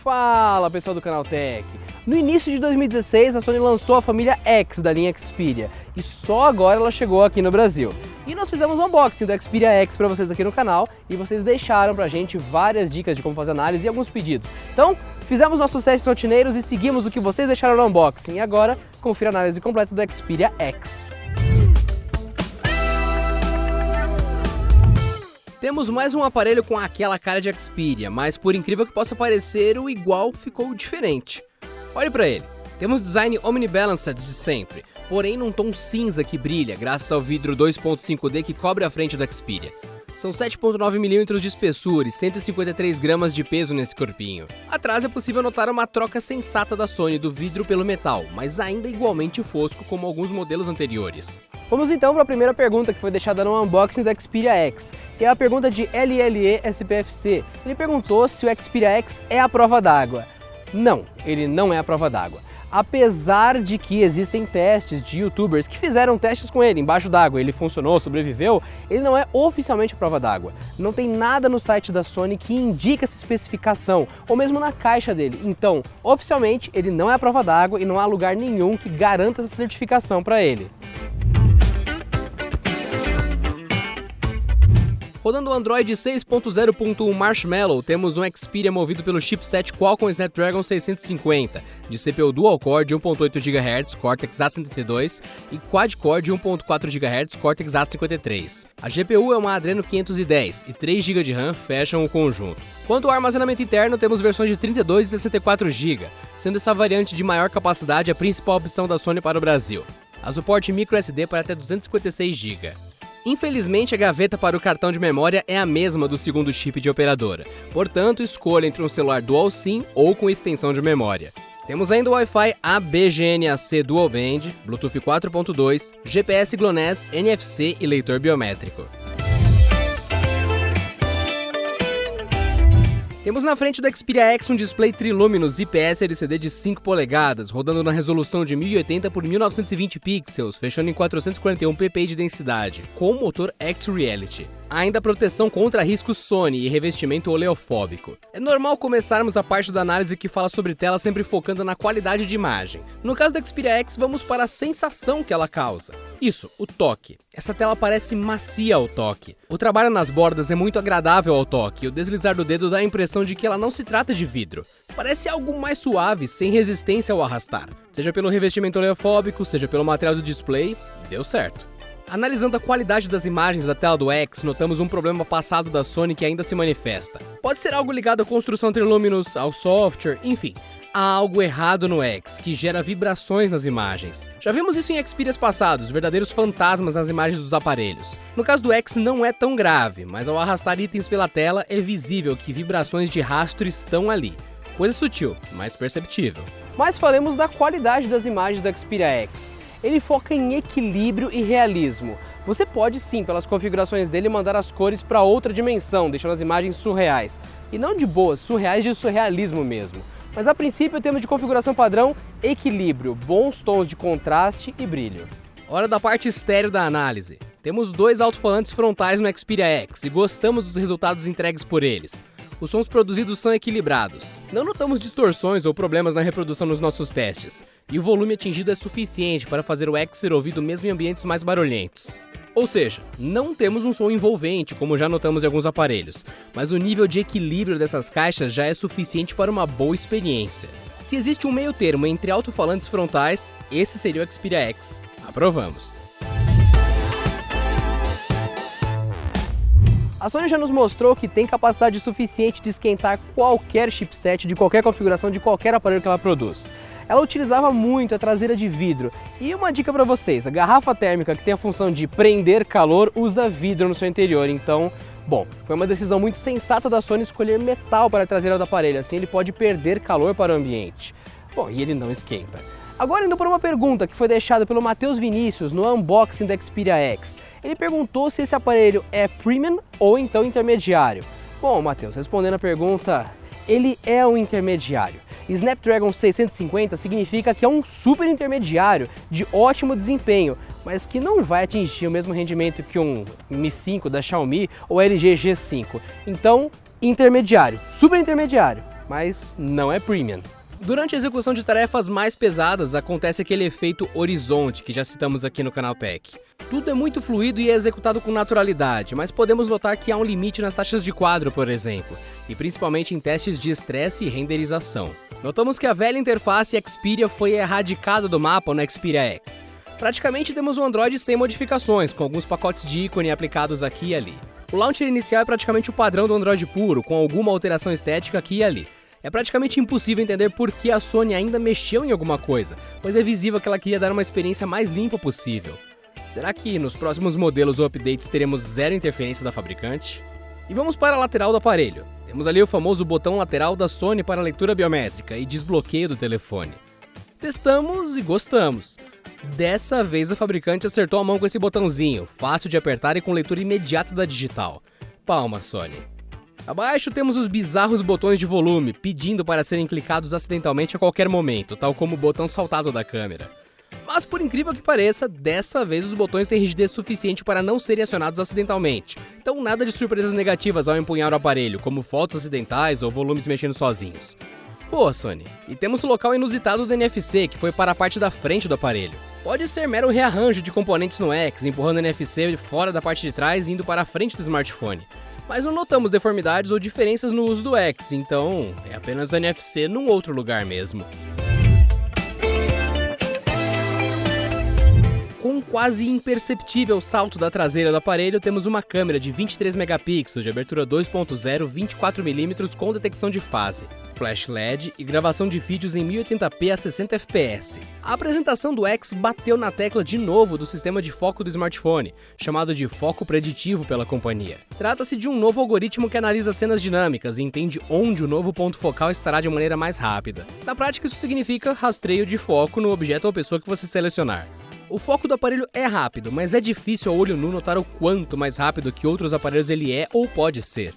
Fala pessoal do canal Tech! No início de 2016 a Sony lançou a família X da linha Xperia e só agora ela chegou aqui no Brasil. E nós fizemos um unboxing do Xperia X para vocês aqui no canal e vocês deixaram pra gente várias dicas de como fazer análise e alguns pedidos. Então, fizemos nossos testes rotineiros e seguimos o que vocês deixaram no unboxing. E agora, confira a análise completa do Xperia X. Temos mais um aparelho com aquela cara de Xperia, mas por incrível que possa parecer, o igual ficou diferente. Olhe para ele, temos design omnibalanced de sempre, porém num tom cinza que brilha graças ao vidro 2.5D que cobre a frente do Xperia. São 7.9 mm de espessura e 153 gramas de peso nesse corpinho. Atrás é possível notar uma troca sensata da Sony do vidro pelo metal, mas ainda igualmente fosco como alguns modelos anteriores. Vamos então para a primeira pergunta que foi deixada no unboxing do Xperia X, que é a pergunta de LLE SPFC. Ele perguntou se o Xperia X é a prova d'água. Não, ele não é a prova d'água. Apesar de que existem testes de youtubers que fizeram testes com ele embaixo d'água, ele funcionou, sobreviveu, ele não é oficialmente a prova d'água. Não tem nada no site da Sony que indique essa especificação, ou mesmo na caixa dele. Então, oficialmente, ele não é a prova d'água e não há lugar nenhum que garanta essa certificação para ele. Rodando o Android 6.0.1 Marshmallow, temos um Xperia movido pelo chipset Qualcomm Snapdragon 650, de CPU dual-core de 1.8 GHz Cortex A52 e quad-core de 1.4 GHz Cortex A53. A GPU é uma Adreno 510 e 3 GB de RAM fecham o conjunto. Quanto ao armazenamento interno, temos versões de 32 e 64 GB, sendo essa variante de maior capacidade a principal opção da Sony para o Brasil. Há suporte microSD para até 256 GB. Infelizmente, a gaveta para o cartão de memória é a mesma do segundo chip de operadora, portanto, escolha entre um celular Dual SIM ou com extensão de memória. Temos ainda o Wi-Fi A/B-GNAC Dual Band, Bluetooth 4.2, GPS GLONASS, NFC e leitor biométrico. Temos na frente do Xperia X um display Triluminous IPS LCD de 5 polegadas, rodando na resolução de 1080 por 1920 pixels, fechando em 441 ppi de densidade, com o motor X-Reality. Há ainda proteção contra riscos Sony e revestimento oleofóbico. É normal começarmos a parte da análise que fala sobre tela sempre focando na qualidade de imagem. No caso do Xperia X, vamos para a sensação que ela causa. Isso, o toque. Essa tela parece macia ao toque. O trabalho nas bordas é muito agradável ao toque e o deslizar do dedo dá a impressão de que ela não se trata de vidro. Parece algo mais suave, sem resistência ao arrastar. Seja pelo revestimento oleofóbico, seja pelo material do display, deu certo. Analisando a qualidade das imagens da tela do X, notamos um problema passado da Sony que ainda se manifesta. Pode ser algo ligado à construção Triluminous, ao software, enfim. Há algo errado no X, que gera vibrações nas imagens. Já vimos isso em Xperias passados, verdadeiros fantasmas nas imagens dos aparelhos. No caso do X não é tão grave, mas ao arrastar itens pela tela é visível que vibrações de rastro estão ali. Coisa sutil, mas perceptível. Mas falemos da qualidade das imagens do Xperia X. Ele foca em equilíbrio e realismo. Você pode sim, pelas configurações dele, mandar as cores para outra dimensão, deixando as imagens surreais. E não de boas, surreais de surrealismo mesmo. Mas a princípio temos de configuração padrão, equilíbrio, bons tons de contraste e brilho. Hora da parte estéreo da análise. Temos dois alto-falantes frontais no Xperia X e gostamos dos resultados entregues por eles. Os sons produzidos são equilibrados. Não notamos distorções ou problemas na reprodução nos nossos testes. E o volume atingido é suficiente para fazer o X ser ouvido mesmo em ambientes mais barulhentos. Ou seja, não temos um som envolvente, como já notamos em alguns aparelhos, mas o nível de equilíbrio dessas caixas já é suficiente para uma boa experiência. Se existe um meio termo entre alto-falantes frontais, esse seria o Xperia X. Aprovamos! A Sony já nos mostrou que tem capacidade suficiente de esquentar qualquer chipset de qualquer configuração de qualquer aparelho que ela produz. Ela utilizava muito a traseira de vidro. E uma dica para vocês, a garrafa térmica que tem a função de prender calor usa vidro no seu interior, então, bom, foi uma decisão muito sensata da Sony escolher metal para a traseira do aparelho, assim ele pode perder calor para o ambiente. Bom, e ele não esquenta. Agora indo para uma pergunta que foi deixada pelo Matheus Vinícius no unboxing do Xperia X. Ele perguntou se esse aparelho é premium ou então intermediário. Bom, Matheus, respondendo a pergunta, ele é um intermediário. Snapdragon 650 significa que é um super intermediário de ótimo desempenho, mas que não vai atingir o mesmo rendimento que um Mi 5 da Xiaomi ou LG G5. Então, intermediário, super intermediário. mas não é premium. Durante a execução de tarefas mais pesadas, acontece aquele efeito horizonte que já citamos aqui no canal Tech. Tudo é muito fluido e é executado com naturalidade, mas podemos notar que há um limite nas taxas de quadro, por exemplo, e principalmente em testes de estresse e renderização. Notamos que a velha interface Xperia foi erradicada do mapa no Xperia X. Praticamente temos um Android sem modificações, com alguns pacotes de ícone aplicados aqui e ali. O launcher inicial é praticamente o padrão do Android puro, com alguma alteração estética aqui e ali. É praticamente impossível entender por que a Sony ainda mexeu em alguma coisa, pois é visível que ela queria dar uma experiência mais limpa possível. Será que nos próximos modelos ou updates teremos zero interferência da fabricante? E vamos para a lateral do aparelho. Temos ali o famoso botão lateral da Sony para leitura biométrica e desbloqueio do telefone. Testamos e gostamos. Dessa vez a fabricante acertou a mão com esse botãozinho, fácil de apertar e com leitura imediata da digital. Palmas, Sony. Abaixo temos os bizarros botões de volume, pedindo para serem clicados acidentalmente a qualquer momento, tal como o botão saltado da câmera. Mas por incrível que pareça, dessa vez os botões têm rigidez suficiente para não serem acionados acidentalmente, então nada de surpresas negativas ao empunhar o aparelho, como fotos acidentais ou volumes mexendo sozinhos. Boa, Sony. E temos o local inusitado do NFC, que foi para a parte da frente do aparelho. Pode ser mero rearranjo de componentes no X, empurrando o NFC fora da parte de trás e indo para a frente do smartphone. Mas não notamos deformidades ou diferenças no uso do X, então é apenas o NFC num outro lugar mesmo. Com um quase imperceptível salto da traseira do aparelho, temos uma câmera de 23 megapixels de abertura 2.0 24mm com detecção de fase, flash LED e gravação de vídeos em 1080p a 60 fps. A apresentação do X bateu na tecla de novo do sistema de foco do smartphone, chamado de foco preditivo pela companhia. Trata-se de um novo algoritmo que analisa cenas dinâmicas e entende onde o novo ponto focal estará de maneira mais rápida. Na prática, isso significa rastreio de foco no objeto ou pessoa que você selecionar. O foco do aparelho é rápido, mas é difícil ao olho nu notar o quanto mais rápido que outros aparelhos ele é ou pode ser.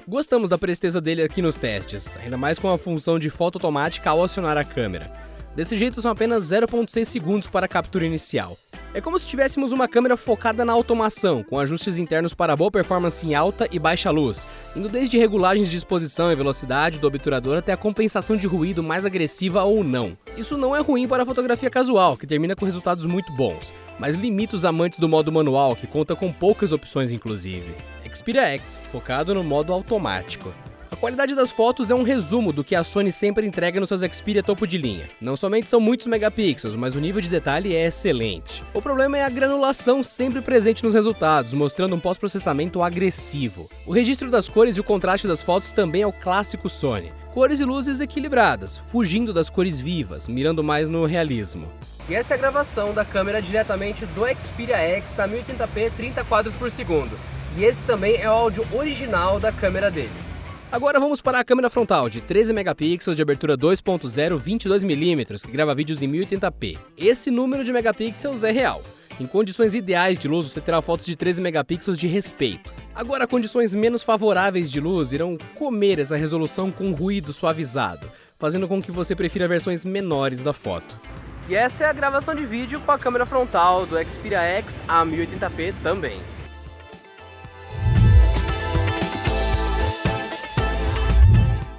Gostamos da presteza dele aqui nos testes, ainda mais com a função de foto automática ao acionar a câmera. Desse jeito são apenas 0.6 segundos para a captura inicial. É como se tivéssemos uma câmera focada na automação, com ajustes internos para boa performance em alta e baixa luz, indo desde regulagens de exposição e velocidade do obturador até a compensação de ruído mais agressiva ou não. Isso não é ruim para a fotografia casual, que termina com resultados muito bons, mas limita os amantes do modo manual, que conta com poucas opções inclusive. Xperia X, focado no modo automático. A qualidade das fotos é um resumo do que a Sony sempre entrega nos seus Xperia topo de linha. Não somente são muitos megapixels, mas o nível de detalhe é excelente. O problema é a granulação sempre presente nos resultados, mostrando um pós-processamento agressivo. O registro das cores e o contraste das fotos também é o clássico Sony. Cores e luzes equilibradas, fugindo das cores vivas, mirando mais no realismo. E essa é a gravação da câmera diretamente do Xperia X a 1080p 30 quadros por segundo. E esse também é o áudio original da câmera dele. Agora vamos para a câmera frontal de 13 megapixels de abertura 2.0 22mm que grava vídeos em 1080p. Esse número de megapixels é real. Em condições ideais de luz você terá fotos de 13 megapixels de respeito. Agora condições menos favoráveis de luz irão comer essa resolução com ruído suavizado, fazendo com que você prefira versões menores da foto. E essa é a gravação de vídeo com a câmera frontal do Xperia X a 1080p também.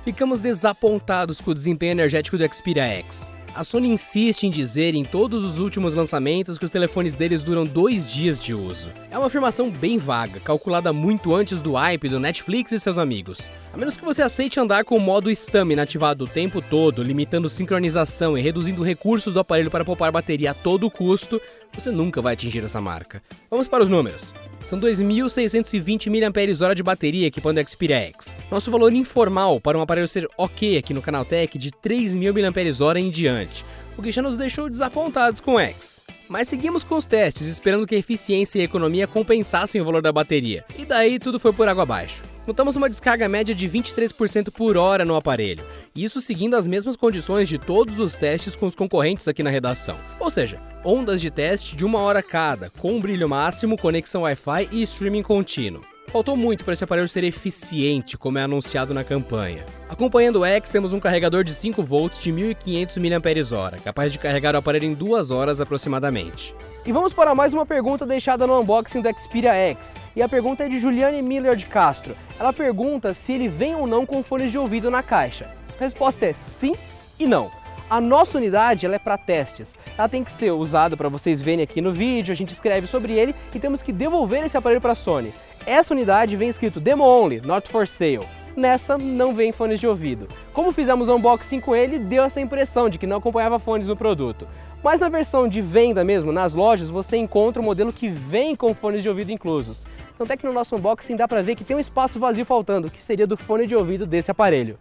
Ficamos desapontados com o desempenho energético do Xperia X. A Sony insiste em dizer em todos os últimos lançamentos que os telefones deles duram 2 dias de uso. É uma afirmação bem vaga, calculada muito antes do hype do Netflix e seus amigos. A menos que você aceite andar com o modo Stamina ativado o tempo todo, limitando sincronização e reduzindo recursos do aparelho para poupar bateria a todo custo, você nunca vai atingir essa marca. Vamos para os números. São 2.620 mAh de bateria equipando o Xperia X. Nosso valor informal para um aparelho ser ok aqui no Canal Tech de 3.000 mAh em diante, o que já nos deixou desapontados com o X. Mas seguimos com os testes, esperando que a eficiência e a economia compensassem o valor da bateria, e daí tudo foi por água abaixo. Notamos uma descarga média de 23% por hora no aparelho, e isso seguindo as mesmas condições de todos os testes com os concorrentes aqui na redação. Ou seja, ondas de teste de 1 hora cada, com brilho máximo, conexão Wi-Fi e streaming contínuo. Faltou muito para esse aparelho ser eficiente, como é anunciado na campanha. Acompanhando o X, temos um carregador de 5 volts de 1.500 mAh, capaz de carregar o aparelho em 2 horas aproximadamente. E vamos para mais uma pergunta deixada no unboxing do Xperia X. E a pergunta é de Juliane Miller de Castro. Ela pergunta se ele vem ou não com fones de ouvido na caixa. A resposta é sim e não. A nossa unidade ela é para testes. Ela tem que ser usada para vocês verem aqui no vídeo, a gente escreve sobre ele e temos que devolver esse aparelho para a Sony. Essa unidade vem escrito Demo Only, Not For Sale. Nessa não vem fones de ouvido. Como fizemos o unboxing com ele, deu essa impressão de que não acompanhava fones no produto. Mas na versão de venda mesmo, nas lojas, você encontra o modelo que vem com fones de ouvido inclusos. Então até que no nosso unboxing dá para ver que tem um espaço vazio faltando, que seria do fone de ouvido desse aparelho.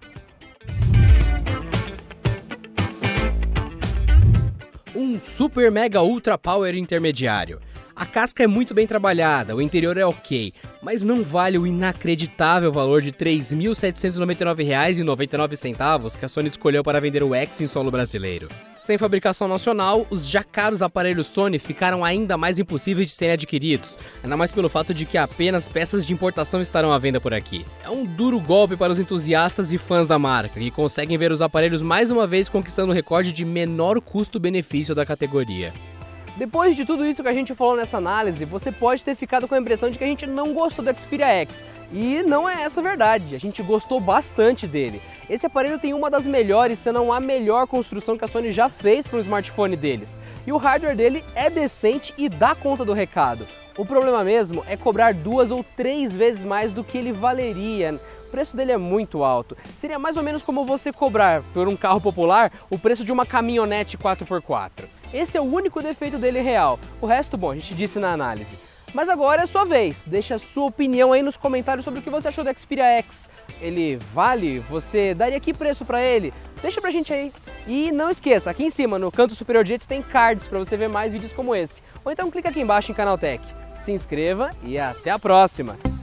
Um Super Mega Ultra Power intermediário. A casca é muito bem trabalhada, o interior é ok, mas não vale o inacreditável valor de R$ 3.799,99 que a Sony escolheu para vender o X em solo brasileiro. Sem fabricação nacional, os já caros aparelhos Sony ficaram ainda mais impossíveis de serem adquiridos, ainda mais pelo fato de que apenas peças de importação estarão à venda por aqui. É um duro golpe para os entusiastas e fãs da marca, que conseguem ver os aparelhos mais uma vez conquistando o recorde de menor custo-benefício da categoria. Depois de tudo isso que a gente falou nessa análise, você pode ter ficado com a impressão de que a gente não gostou do Xperia X. E não é essa a verdade, a gente gostou bastante dele. Esse aparelho tem uma das melhores, se não a melhor construção que a Sony já fez para o smartphone deles. E o hardware dele é decente e dá conta do recado. O problema mesmo é cobrar 2 ou 3 vezes mais do que ele valeria. O preço dele é muito alto. Seria mais ou menos como você cobrar por um carro popular o preço de uma caminhonete 4x4. Esse é o único defeito dele real. O resto, bom, a gente disse na análise. Mas agora é sua vez. Deixa a sua opinião aí nos comentários sobre o que você achou do Xperia X. Ele vale? Você daria que preço pra ele? Deixa pra gente aí. E não esqueça, aqui em cima, no canto superior direito, tem cards pra você ver mais vídeos como esse. Ou então clica aqui embaixo em Canaltech. Se inscreva e até a próxima!